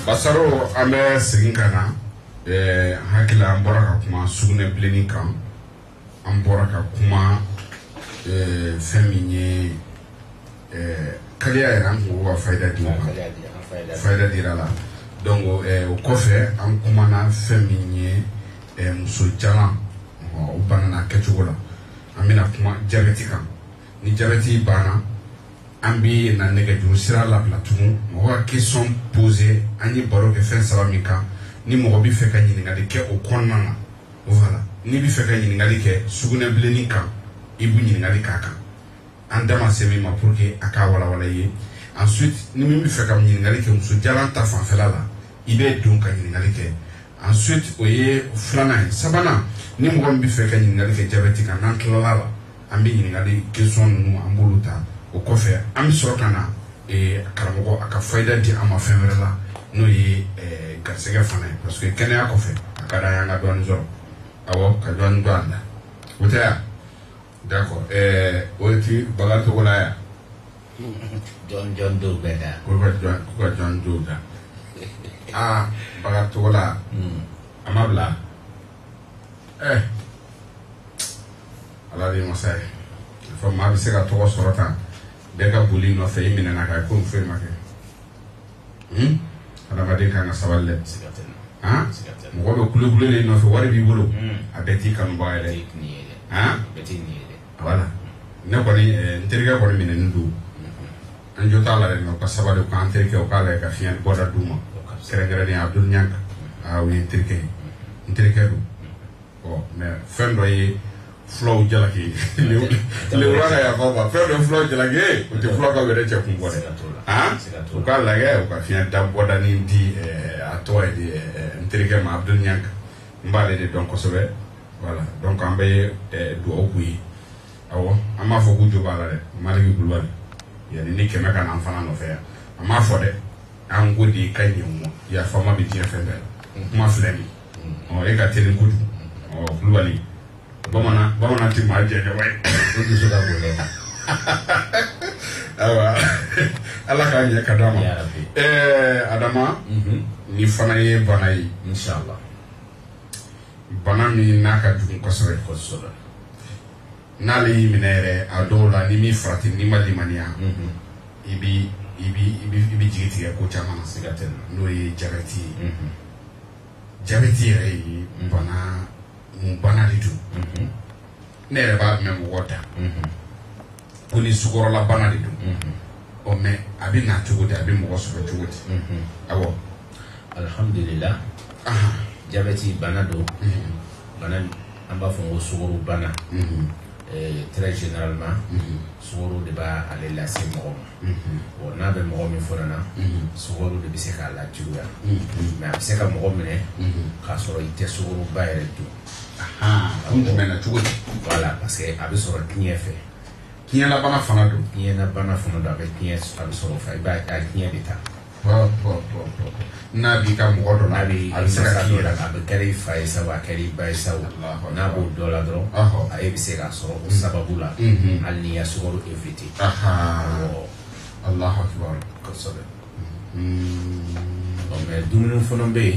Basaro ambe sigin hakila ambora kuma sugune bleni kan ambora kuma feminye kaliya yaran ko faida di faida di la donc o kofe am kuma na feminye muso jala o banana kechugola amina kuma jabeti kan ni jabeti bana ambi na nega sira la platumu mo question posée ani baro ke fen saba mika ni mo bi fe ka ngali ke o konna voilà ni bi fe ka ngali ke sugune bleni kan ibu ngali kaka andama semi ma pour que aka wala ye ensuite ni mi bi fe ka ngali ke muso jalan ta fan fela la ibe donc ka ngali ke ensuite oye flana sabana ni mo bi fe ka ngali ke jabeti kan nan klala ambi ngali question nu ambuluta o kofe am sorkana karamogo aka faida di ama femrela no yi garsega fana parce que kene akofe akada yanga don zoro awo ka don dwanda wuta d'accord oti bagato wala ya John do beda ko John do da bagato wala amabla ala di mosay fa ma bi se ka to sorota beka buli no fe imina na ka ko fe make ala ba de kana saballe mo go kulu kulu le no fe wari bi bulu abeti kan ba ele beti ni ele wala ne ko ni nteriga ko ni ndu anjo tala le no ka sabale ko anteriga ko kala ka fian boda duma kere kere ni abdul nyank wi nteriga du o me fendo yi flow jalaki le wala ya baba pero flow jalaki o te flow ka were che kungo de o ka la ga o ka fian da boda ni di ato di ntrike ma abdul nyank mbale de donc sobe voilà donc ambe do okui awo ama fo gujo bala de maligi bulwari yani ni kema kana amfana no fe ama fo de an godi kanyi mo ya fama bi tie fe ma flemi o e ka tele gudu o bulwari bamana ti ma jeje way o di so da bole awa ala ka nya kadama ya rabbi adama ni fana ye bana yi inshallah bana mi naka dun kosore nale yi minere adola ni mi frati ni malimania ibi jigiti ya ko chama sigaten no ye jabeti re bana ditu nere ba me wota kuni sugoro la bana ditu o me abi na tugode abi mo so tugode awo alhamdulillah jabeti bana do bana amba fo sugoro bana très généralement sugoro de ba aller la c'est mo o na be mo mi forana sugoro de biseka la tuya mais biseka mo mene ka soro ite sugoro ba ere tu on te mena tugode voilà parce que abi soro kiye fe kiye la bana fana do kiye na bana fana do avec kiye abi soro fa ba a kiye bita na bi ka mo do na bi alsaka kiye la abi kari fa isa wa kari ba isa na bo dola dro ay biseka soro sababu la alni ya sugoro evite Allahu akbar ko sobe mais dumunu fono be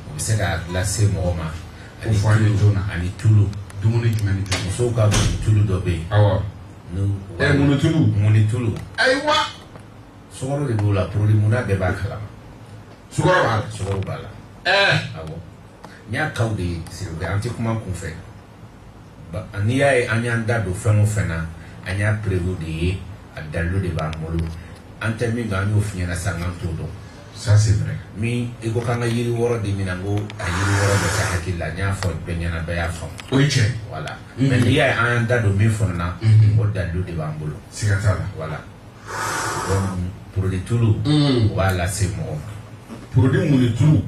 o biseka la se mo ma ani tulu dumuni jumani tulu so ka tulu do be awa no muni tulu aywa sogoro de dola produit muna de ba kala sogoro bala awo nya kawde sirbe anti kuma kun fe ba aniya e anyanda do femo fena anya prévu de adalo de ba molo ante mi ga no finya sangan todo ça c'est vrai mi ego kanga yiri woro de minango ayiri woro de ta hakilla nya fo be nyana ba ya fam oiche voilà mais il y a un dado mi fona o dado de ba molo sigatala voilà produit tulu wala c'est mo produit muni tulu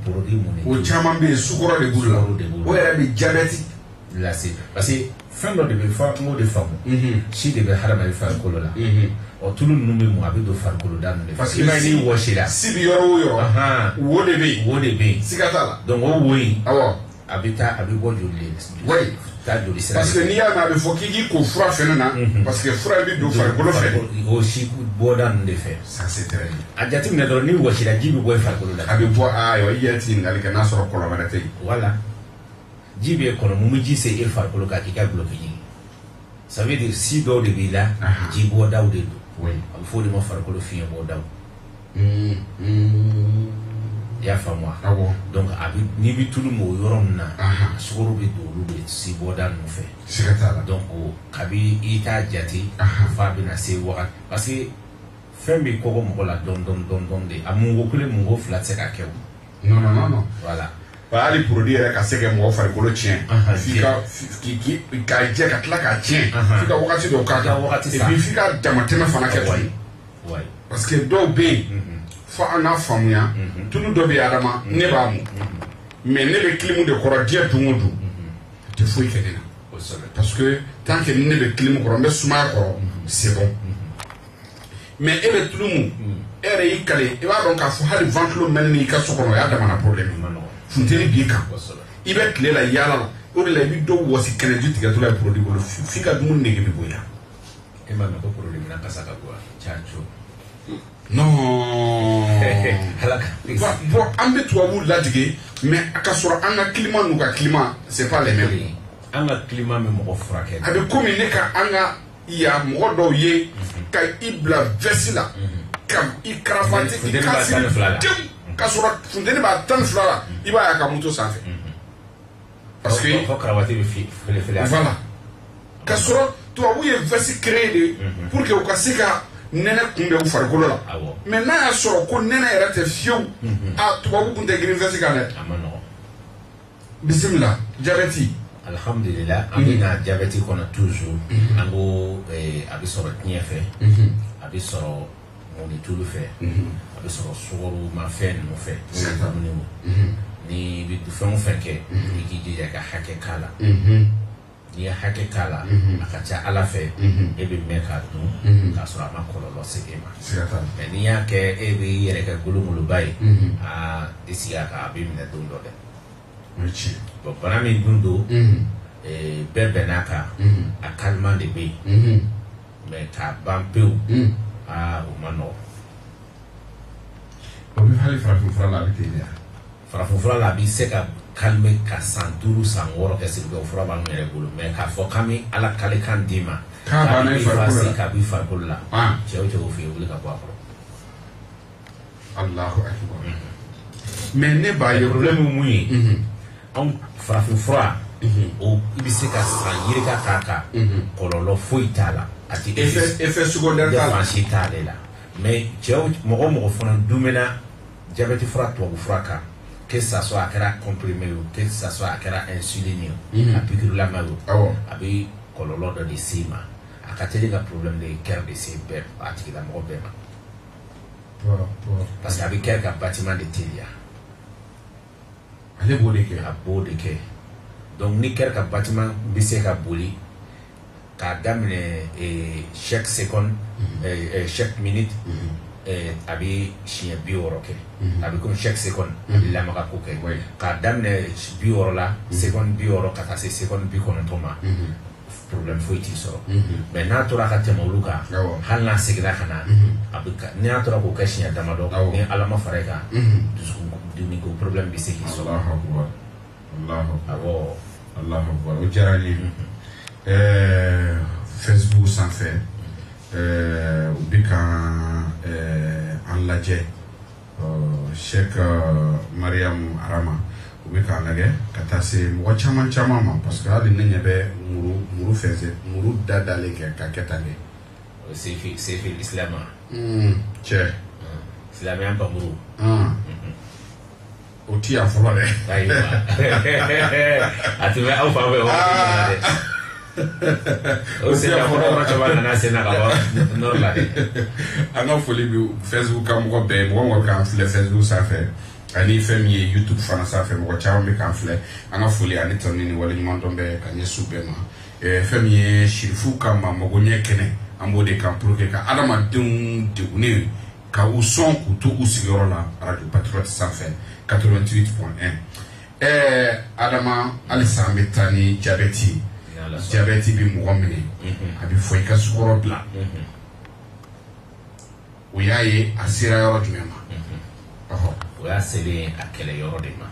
o chama be sukoro de bulu o era be diabète la c'est parce que fin de be fa mo de fam si de be harama fa kolo la o tulu numbe mo abi do fa kolo dan de parce que ni wo shira si bi yoro wo de be sigatala donc o woyi awo abita abi bo jolé oui parce que ni ya na be fo kiki ko fura fenana parce que fura bi do fa kolo fe o shi bɔda ninnu de fɛ. Ça c'est très bien. A jateminɛ dɔrɔn ni wɔsira ji bɛ bɔ i farikolo la. A bɛ bɔ ayiwa i yɛrɛ ti ɲininkali kɛ n'a sɔrɔ kɔlɔlɔ wɛrɛ tɛ yen. Voilà. Ji bɛ kɔnɔ mun bɛ ji se e farikolo kan k'i ka gulɔ kɛ ji. Ça veut dire si dɔw de b'i la ji bɔdaw de don. Oui. A bɛ fɔ o de ma farikolo fiɲɛ bɔdaw. I y'a faamu wa? Awɔ. Donc a bɛ n'i bɛ tulu mɔ o yɔrɔ ninnu na sukaro bɛ don olu de si bɔda ninnu fɛ. Siga t'a la. Donc kabi i t'a jate f'a bɛna se wagati parce que fɛn bɛ kɔgɔ mɔgɔ la dɔn de a mungo kelen mungo fila tɛ se ka kɛ o. Non. Voilà. Hali produit yɛrɛ ka se ka mɔgɔ farikolo tiɲɛ f'i ka jɛ ka tila k'a tiɲɛ f'i ka wagati dɔw k'a kan et puis f'i ka damatɛmɛ fana kɛ tuguni parce que dɔw bɛ yen fo an k'a faamuya tulu dɔ bɛ yen Adama ne b'a mun mais ne bɛ kilimu de kɔrɔ diɲɛ don o don a tɛ foyi kɛ ne na parce que tant que ne bɛ kilimu kɔrɔ n bɛ sumaya kɔrɔ c'est bon mais e bɛ tulu mun e yɛrɛ y'i kale i b'a dɔn k'a fɔ hali ventilo mɛnni i ka so kɔnɔ o y'a damana problème funteni b'i kan i bɛ tile la yaala la o de la i bɛ dɔw wɔsi kɛnɛji tigɛtɔla ye produit bolo f'i ka dumuni nege bɛ bonya. E m'a mɛn ko produit mina kasa ka bɔ caco. Non. Ala ka. Bon an bɛ tubabuw ladege mais a ka sɔrɔ an ka climat n'u ka climat c'est pas les mêmes. An ka climat bɛ mɔgɔ furakɛ. A bɛ komi ne ka an ka yan mɔgɔ dɔw ye ka i bila veste la ka i karafati i ka siri tewu. Ka sɔrɔ funteni b'a 12 la i b'a ye a ka moto sanfɛ parce que voilà ka sɔrɔ tubabu ye veste créé de pour que u ka se ka nɛnɛ kunbɛn u farikolo la mais n'a y'a sɔrɔ ko nɛnɛ yɛrɛ tɛ fiyewu a tubabu kun tɛ girin veste kan dɛ. Bisimila jabɛti. Alhamdulillah an bɛna jabɛti kɔnɔ toujours an ko a bɛ sɔrɔ diɲɛ fɛ a bɛ sɔrɔ mɔni tulu fɛ a bɛ sɔrɔ sukaro ma fɛn ninnu fɛ ni bɛ fɛn o fɛn kɛ i k'i jija ka hakɛ k'a la n'i ye hakɛ k'a la a ka ca Ala fɛ e bɛ mɛn k'a dun k'a sɔrɔ a ma kɔlɔlɔ se e ma mais n'i y'a kɛ e bɛ i yɛrɛ kɛ golongoloba ye i sigi a kan a bɛ minɛ don dɔ dɛ bon bana min dun don bɛɛ bɛnn'a kan a calmant de bɛ yen mais k'a ban pewu o ma nɔgɔn. O bɛ hali farafinfura la a bɛ ten de wa? Farafinfura la a bɛ se ka calmer ka san 5 san 6 kɛ sirikɛ fura b'an yɛrɛ bolo mais k'a fɔ k'an bɛ Ala kalekan d'i ma k'a banna i farikolo la k'a b'i farikolo la cɛ o cɛ o fɛ yen wuli ka bɔ a kɔrɔ. Alahu akibar. Mais ne b'a ye problème mun ye anw farafinfura o i bɛ se ka san yirika k'a kan kɔlɔlɔ foyi t'a la. Effet secondaire t'ale la mais cɛw mɔgɔ mɔgɔ fana dumɛna jabɛti fura tubabu fura kan que ça soit a kɛra comprimé o que ça soit a kɛra insuline a pikirulama o a bɛ kɔlɔlɔ dɔ de s'i ma a ka teli ka problème de kɛra de se bɛɛ a tigilamɔgɔ bɛɛ ma parce que a bɛ kɛra ka bâtiment de teliya ale b'o de kɛ a b'o de kɛ donc ni kɛra ka bâtiment bɛ se ka boli k'a daminɛ chaque seconde chaque minute a bɛ siɲɛ 60 kɛ a bɛ comme chaque seconde a bɛ lamaga ko kɛ k'a daminɛ 60 la seconde 60 ka taa se seconde 90 ma problème foyi t'i sɔrɔ mais n'a tora ka tɛmɛ olu kan hali n'a seginna ka na a bɛ n'i y'a tora k'o kɛ siɲɛ damadɔ ni Ala ma fara i kan dusukun ko problème bɛ se k'i sɔrɔ. Allahu akbar o diyara n ye. Facebook sanfɛ u bɛ ka an lajɛ Sheikh Mariam Arama u bɛ k'an lajɛ ka taa se mɔgɔ caman ma parce que hali ne ɲɛ bɛ muru fɛnsɛ muru dadalen kɛ ka kɛ tan de. Sefi Islam cɛ silamɛya ba muru o ti yan fɔlɔ dɛ. Ayiwa a tun bɛ aw fan fɛ o dɛ. O se ka fɔlɔ caman nana sen na ka bɔ nɔrɔ la dɛ. An ka foli bi Facebook kan mɔgɔ bɛɛ mɔgɔ k'an filɛ Facebook sanfɛ ani fɛn min ye YouTube fana sanfɛ mɔgɔ caman bɛ k'an filɛ an ka foli ani tɔni ni wale ɲuman dɔn bɛ ka ɲɛsin bɛɛ ma. Fɛn min ye sirifu ka ma mago ɲɛ kɛnɛ an b'o de kan pour que ka adamadenw degunnen ka u sɔn k'u to u sigiyɔrɔ la Radio Patriote sanfɛ 88.1. Adama halisa an bɛ taa ni jabɛti. Jabɛti bi mɔgɔ minɛ a bɛ fɔ i ka sukaro bila o y'a ye a sera yɔrɔ jumɛn ma o y'a selen a kɛlɛ yɔrɔ de ma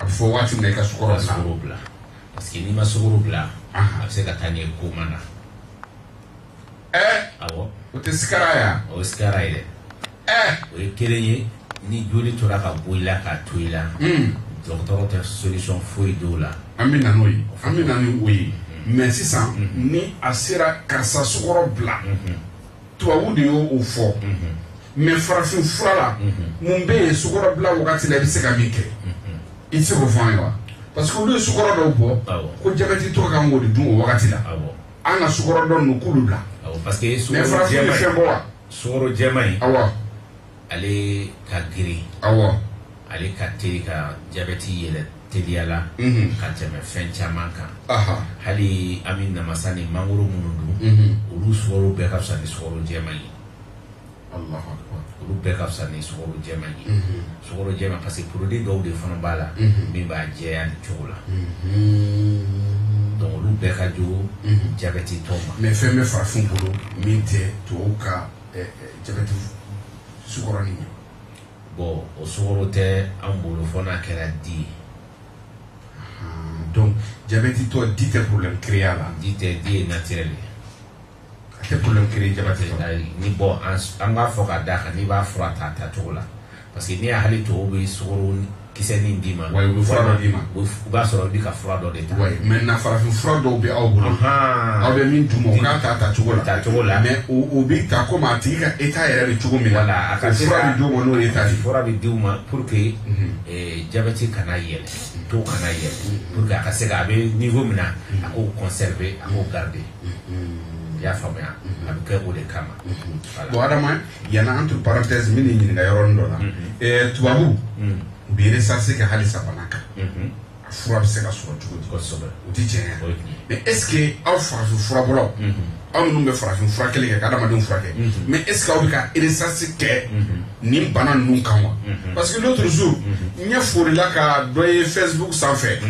a bɛ fɔ waati min na i ka sukɔrɔ bila parce que n'i ma sukoro bila a bɛ se ka taa ɲɛ koma na awɔ o tɛ sikara ya o ye sikara ye dɛ o ye kelen ye ni joli tora ka bɔ i la ka to i la dɔgɔtɔrɔ tɛ solution foyi d'o la an bɛ na n'o ye an bɛ na ni o ye mais sisan ni a sera karisa sukɔrɔ bila tubabu de y'o fɔ mais farafin fura la mun bɛ yen sukɔrɔ bila wagati la i bɛ se ka min kɛ i tɛ se k'o fɔ an ye wa parce que olu ye sukɔrɔ dɔw bɔ ko jabɛti tɔ kan k'o de dun o wagati la an ka sukɔrɔ dɔ ninnu k'olu bila parce que mais farafin ye fɛn bɔ wa sukɔrɔ jɛman in awɔ ale ka girin awɔ ale ka teli ka jabɛti yɛlɛ teliya la ka tɛmɛ fɛn caman kan hali an bɛ namasa ni mangoro minnu dun olu sukɔrɔ bɛɛ ka fisa ni sukɔrɔ jɛman ye olu bɛɛ ka fisa ni sukɔrɔ jɛman ye sukɔrɔ jɛman parce que produit dɔw de fana b'a la min b'a jɛya nin cogo la donc olu bɛɛ ka jugu jabɛti tɔ ma mais fɛn bɛ farafin bolo min tɛ tubabu ka jabɛti sukɔrɔ nin ye bon o sukɔrɔ tɛ an bolo fɔ n'a kɛra di ye donc jabɛti tɔ di tɛ problème créé a la di ye naturel ye a tɛ problème créé jabɛti tɔ ni bon an b'a fɔ ka d'a kan n'i b'a fura ta tacogo la parce que n'i y'a hali tubabu bɛ sukɔrɔ kisɛnin d'i ma u bɛ fura dɔ d'i ma u b'a sɔrɔ i bɛ ka fura dɔ de ta maintenant farafin fura dɔw bɛ aw bolo aw bɛ min d'u ma u k'a ta tacogo la mais o bɛ ta komi a tigi ka état yɛrɛ bɛ cogo min na o fura bɛ d'u ma n'o état ye fura bɛ d'u ma pour que jabɛti kana yɛlɛ taux kana yɛlɛ pour que a ka se ka a bɛ niveau min na a k'o conserver a k'o garder i y'a faamuya a bɛ kɛ o de kama bon Adama yanna entre parenthèse min ni ɲininka yɔrɔnin dɔ la tubabu u bɛ recherche kɛ halisa bana kan a fura bɛ se ka sɔrɔ cogo di kosɛbɛ o tɛ tiɲɛ ye mais est ce que aw farafin furabɔlaw aw minnu bɛ farafin fura kelen kɛ ka adamadenw furakɛ mais est ce que aw bɛ ka recherche kɛ nin bana ninnu kan wa parce que l'autre jour n ye forila ka dɔ ye Facebook sanfɛ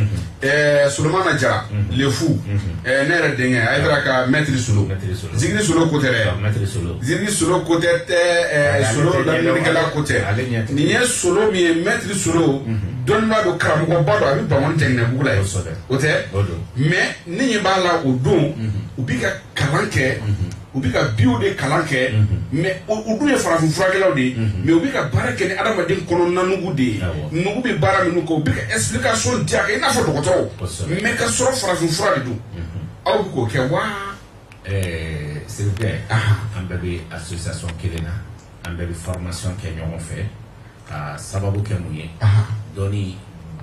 Solomana Jara le fou ne yɛrɛ denkɛ a ye taara ka maître Solo Zigiri Solo ko tɛ dɛ Zigiri Solo ko tɛ Solo lamɛnnikɛla ko tɛ nin ye Solo min ye maître Solo dɔnnibaa don karamɔgɔba don a bɛ Bamani Tɛnɛnbugu la ye o tɛ mais ne ɲɛ b'a la o don u bɛ ka kalan kɛ u bɛ ka bio de kalan kɛ mais u dun ye farafin furakɛlaw de ye mais u bɛ ka baara kɛ ni adamaden kɔnɔna nugu de ye nugu bɛ baara minnu kɛ u bɛ ka explication di a kan i n'a fɔ dɔgɔtɔrɔw mais ka sɔrɔ farafin fura de don aw bɛ k'o kɛ wa s'il vous plaît an bɛɛ bɛ association kelen na an bɛɛ bɛ formation kɛ ɲɔgɔn fɛ ka sababu kɛ mun ye dɔnni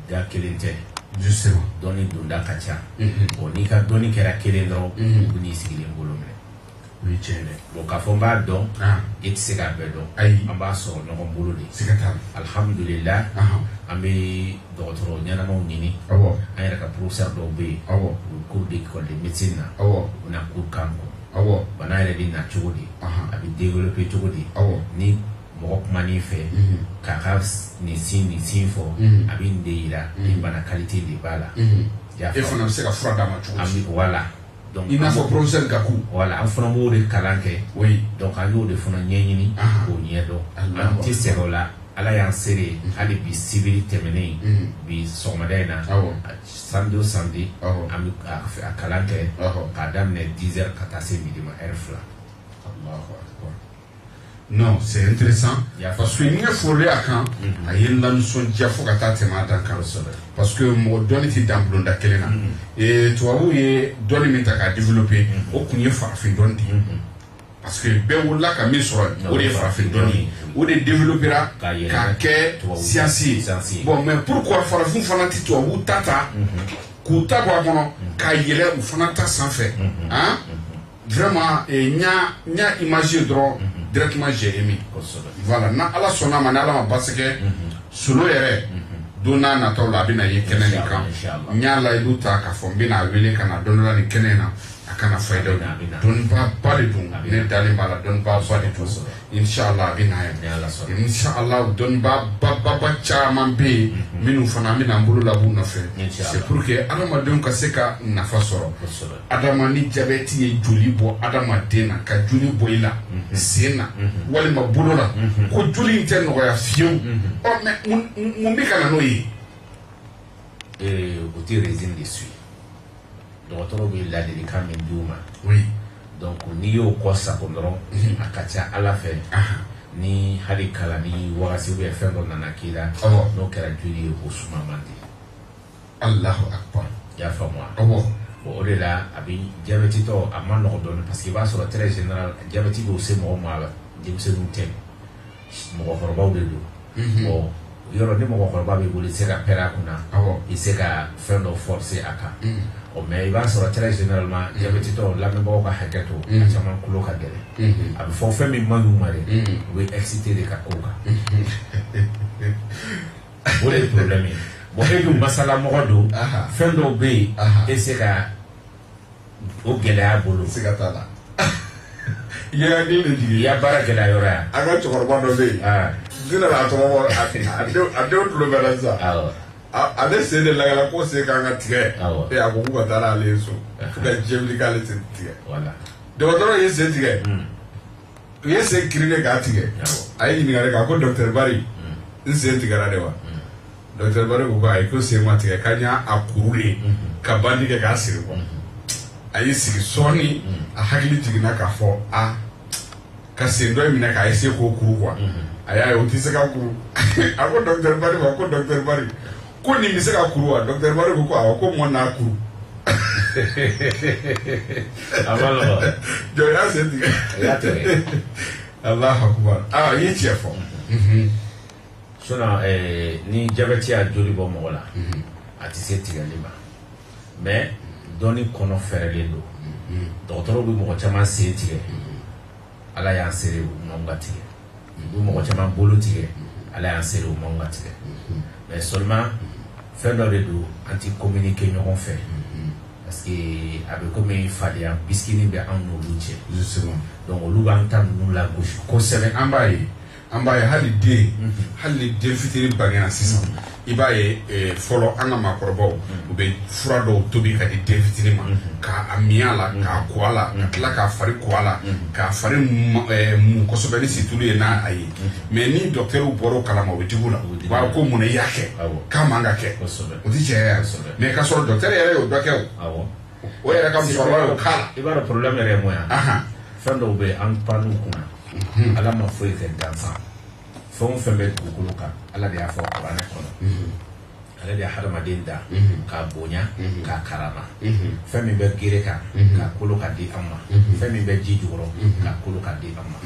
da kelen tɛ justement dɔnni donda ka ca bon n'i ka dɔnni kɛra kelen dɔrɔn u bɛ n'i sigilen bolo minɛ o ye tiɲɛ dɛ bon k'a fɔ n b'a dɔn i tɛ se k'a bɛɛ dɔn an b'a sɔrɔ ɲɔgɔn bolo de siga t'a la alhamdulillah an bɛ dɔgɔtɔrɔ ɲɛnamaw ɲini an yɛrɛ ka professeur dɔw bɛ yen u bɛ cours d'école de médecine na u bɛna cours k'an kun bana yɛrɛ bɛ na cogo di a bɛ développer cogo di ni mɔgɔ kuman'i fɛ k'a ka nin sin fɔ a bɛ nin de yira ni bana qualité de b'a la e fana bɛ se ka fura d'a ma cogo di voilà donc i n'a fɔ professeur Gakou voilà an fana b'o de kalan kɛ donc an y'o de fana ɲɛɲini k'o ɲɛdɔn an tɛ sɛgɛn o la ala y'an sere hali bi sibiri tɛmɛnen bi sɔgɔmada in na samedi o samedi an bɛ a kalan kɛ k'a daminɛ 10 heures ka taa se midi ma heure 2. Non, c'est intéressant parce que n'i ye foli a kan a ye n lanisɔndiya fo ka taa tɛmɛ a dan kan parce que mɔgɔ dɔnni tɛ dan bulonda kelen na tubabuw ye dɔnni min ta k'a développer o kun ye farafin dɔnni de ye parce que bɛɛ wolola ka min sɔrɔ o de ye farafin dɔnni ye o de développera k'a kɛ siyansi ye bon mais pourquoi farafin fana tɛ tubabuw ta k'u ta bɔ a kɔnɔ k'a yɛlɛ u fana ta sanfɛ vraiment n y'a imagé dɔrɔn directement j'ai aimé voilà na ala sɔnna ma ni ala ma basi kɛ Solo yɛrɛ don n'a nataw la a bɛna ye kɛnɛ nin kan n y'a layidu ta k'a fɔ n bɛna wele ka na don dɔ la nin kɛnɛ in na a kana fayda don ba bali dun ne dali bala don ba bali dun inshallah bina ya inshallah don ba chaman be minu fana mina mbulu la bu nofe c'est pour que adama don ka seka nafa soro adama ni jabeti ye joli bo adama dena ka joli bo ila sena wali mabulo la ko joli inte no ya fiu o me mun bi kana no yi au tir résine dessus donc on veut la délicat même douma oui donc ni yo ko sa ko ndron akacha ala fe ni hali kala ni wasi we fe ndo nanakira no kera juri osuma mandi Allahu akbar ya fa moi bon au-delà abi diabète to amano don parce que va sur le très général diabète do se mo mala di se dum tem mo ko ba de do bon yoro ni mo ko ba be boli se ka pera kuna il se ka faire no force aka o mais il va sur le très généralement diabète to la me ba ko hakato chama kulo ka gele abi fo fe mi manu mare we excité de ka koka voilà le problème bon et du masala mo do fe do be et c'est ka o gele bolo se ka tala ya ni le digi ya bara gele yora aga chokorba do be dina la tomo ado tulo balanza ade se de la ko se ka ngatige e agogo ka tala leso ka jemli ka le tige voilà do do ye se tige ye se kirine ka tige ayi ni ngare ka ko docteur Bari nse tigara dewa docteur Bari ko ba ko se ma tige kanya akurule ka bandi ke ka sire ko ayi sigi soni a hakili tigina ka fo a ka se ndo mi na ka ese ko kuru kwa aya o ti se ka kuru ako docteur Bari ko docteur Bari ko ni mi se ka kuru wa docteur Bari ko ko mo na kuru amalo jo ya se tige ya te Allah akbar yi chefo sona ni diabète a joli bo mo la ati se tige lima mais doni kono ferele do docteur bi mo chama se tige ala ya sere mo ngatige bi mo chama bolo tige ala ya sere mo ngatige mais seulement faire dans le dos anti communiquer nous fait parce que avec comme il fallait un biscuit bien en nous lutter justement donc on l'ouvre nous la gauche concernant ambaye hali de fitiri bagana sisa ibaye follow anga makorobo ube frado tobi ka de fitiri ma ka amiala ka kwala ka ka fari kwala ka fari mu kosobeli situlu na ayi mais ni docteur boro kala ma wetibula wa ko mun yake kama anga ke odi je mais ka so docteur yere o doke o yere ka so wa kala ibara problème yere moya fando be an panu kuna ala ma foi ke dansa fon fembe kukuluka ala de afo qur'ana kono ala de harama denda ka bonya ka karama femi be gireka ka kuluka di amma femi be jijuro ka kuluka di amma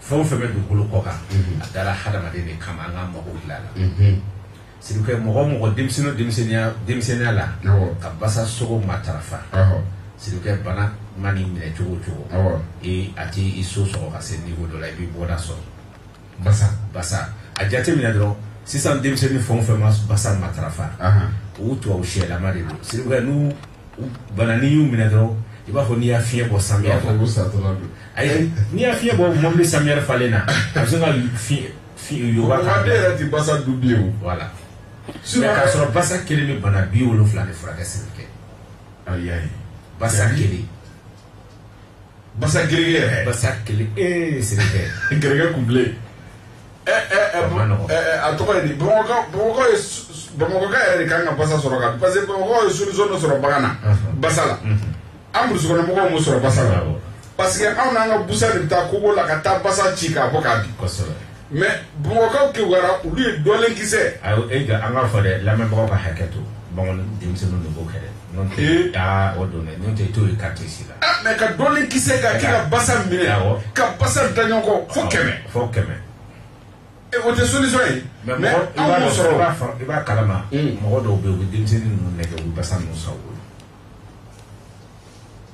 fon fembe kukuluka adala harama dende kama ngamba ulala siruke mo dimsino la ka basa sogo matarafa siruke bana mani mine chugo e ati iso so ka se niveau de la bi boda so basa ajate mina dro 600 demseni fon famous basa matrafa o to o shela mari siruke nu bana ni yu mina dro iba ko ni afie bo samia ko busa to la ay ni afie bo mo le samia falena azunga fi yo ba ka de basa dubio voilà sur ka so basa kelemi bana bi wolo flane fraka siruke ay basa keli basa grille c'est le grille complet a to ko ni bongo ka ere kan basa soroka parce que bongo solution no soro bagana basala amru so ko mo mo soro basala parce que on a busa de ta ko la ka ta basa chika ko ka bi mais bongo ka ke wara u li dolen kise ayo e ga anga fa de la même bongo ka haketo bongo dimse no bo kere non te a odone non te to e carte ici là mais ka dolen kise ka kira basa mine ka basa danyo ko fo keme e o te solution yi mais il va kalama mo do be dimse no ne ko basa no sawo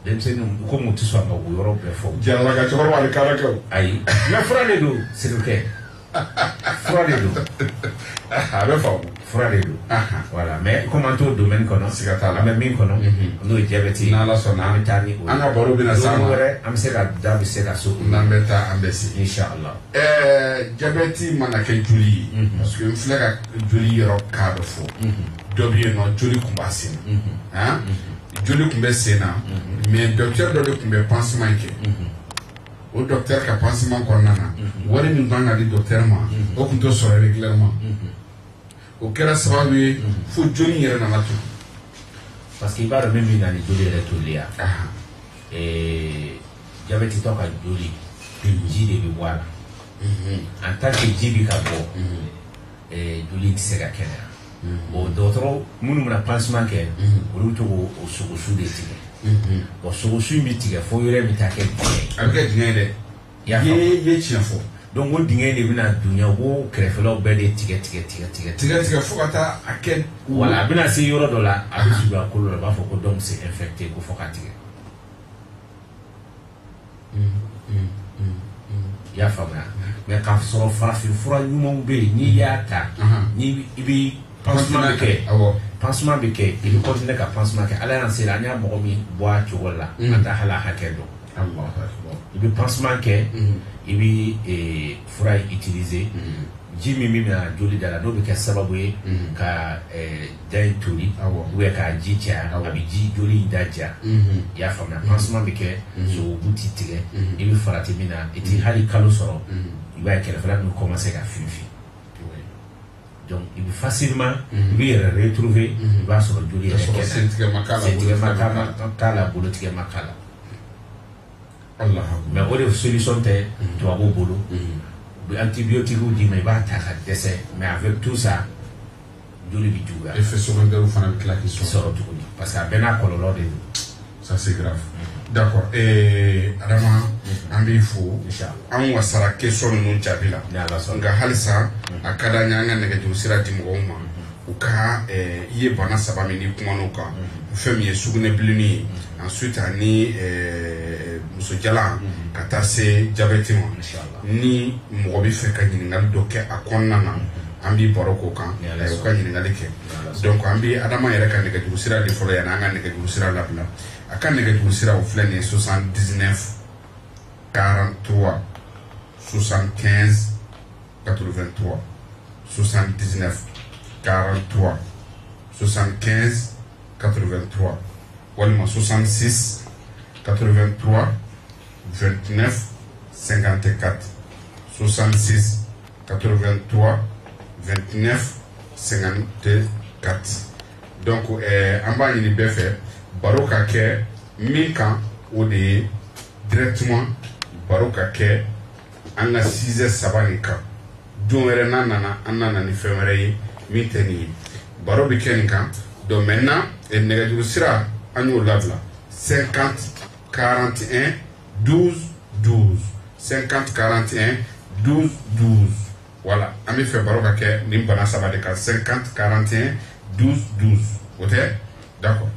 dimse no ko mutu so ma wo yoro be fo jalla ga to wala kala ko ay na frane do c'est le fura de don a bɛ faamu fura de don voilà mais comme an t'o domaine kɔnɔ siga t'a la an bɛ min kɔnɔ n'o ye diabète n'Ala sɔnna an bɛ taa ni o an ka baro bɛna s'a ma wɛrɛ an bɛ se ka da bɛ se ka so n'an bɛ taa an bɛ se inchallah diabète mana kɛ joli ye parce que n filɛ ka joli yɔrɔ ka dɔ fɔ dɔ bɛ yen nɔ joli kun b'a sen na joli kun bɛ sen na mais docteur dɔ de kun bɛ pansement kɛ o docteur ka pansement kɔnɔna na wari min kan ka di docteur ma o kun t'o sɔrɔ régulièrement o kɛra sababu ye fo joli yɛrɛ nana to parce que i b'a dɔn min bɛ na ni joli yɛrɛ toli ya diabète tɔ ka joli ji de bɛ bɔ a la en tant que ji bɛ ka bɔ joli tɛ se ka kɛnɛya bon dɔgɔtɔrɔ minnu bɛna pansement kɛ olu bɛ to k'o sogosu de tigɛ bon sogosu in bɛ tigɛ fo yɔrɔ min ta kɛ dingɛ a bɛ kɛ dingɛ ye dɛ i ye tiɲɛ fɔ donc o dingɛ de bɛna dunya o b'o kɛrɛfɛlaw bɛɛ de tigɛ fo ka taa a kɛ voilà a bɛna se yɔrɔ dɔ la a bɛ suguya kolo la a b'a fɔ ko donc c'est infecté ko fo ka tigɛ i y'a faamuya mais k'a sɔrɔ farafin fura ɲumanw bɛ yen n'i y'a ta ni i bɛ pansement bɛ kɛ pansement bɛ kɛ i bɛ continuer ka pansement kɛ ala y'an se la an y'a mɔgɔ min bɔ a cogo la an t'a hali a hakɛ dɔn i bɛ pansement kɛ i bɛ fura utiliser ji min bɛ na joli da la n'o bɛ kɛ sababu ye ka da in toli ou ka ji caya a bɛ ji joli in da ja i y'a faamuya pansement bɛ kɛ sogobu tɛ tigɛ i bɛ farati min na i tɛ hali kalo sɔrɔ i b'a ye kɛrɛfɛla ninnu commencer ka finfin donc il est facilement lui retrouver il va sur le joli sentigema kala bolo tigema kala Allah mais o de solution tɛ tubabu bolo bi antibiotique di mais ba ta ka dɛsɛ mais avec tout ça joli bi juguya effet secondaire fana bi tila k'i sɔrɔ tuguni parce que a bɛɛ n'a kɔlɔlɔ de don ça c'est grave d'accord Adama an b'i fo an wasara question ninnu jaabi la nka halisa a ka d'an ye an ka nɛgɛjuru sira di mɔgɔw ma u ka i ye bana saba min n'i kuman'o kan fɛn min ye sugunɛbilenni ye ensuite ani musojalan ka taa se diabète ma ni mɔgɔ bɛ fɛ ka ɲininkali dɔ kɛ a kɔnɔna na an b'i baro k'o kan u ka ɲininkali kɛ donc an bɛ Adama yɛrɛ ka nɛgɛjuru sira de fɔlɔ yanni an ka nɛgɛjuru sira labila a ka nɛgɛjuru sira o filɛ nin ye 79 43 75 83 79 43 75 83 walima 66 83 29 54 66 83 29 54 donc an b'a ɲini bɛɛ fɛ baro ka kɛ min kan o de ye directement baro ka kɛ an ka 6 saba nin kan don wɛrɛ n'a nana an nana ni fɛn wɛrɛ ye min tɛ nin ye baro bɛ kɛ nin kan donc maintenant nɛgɛjuru sira an y'o labila 50 41 12 12 50 41 12 12 voilà an bɛ fɛ baro ka kɛ nin bana saba de kan 50 41 12 12 o tɛ d'accord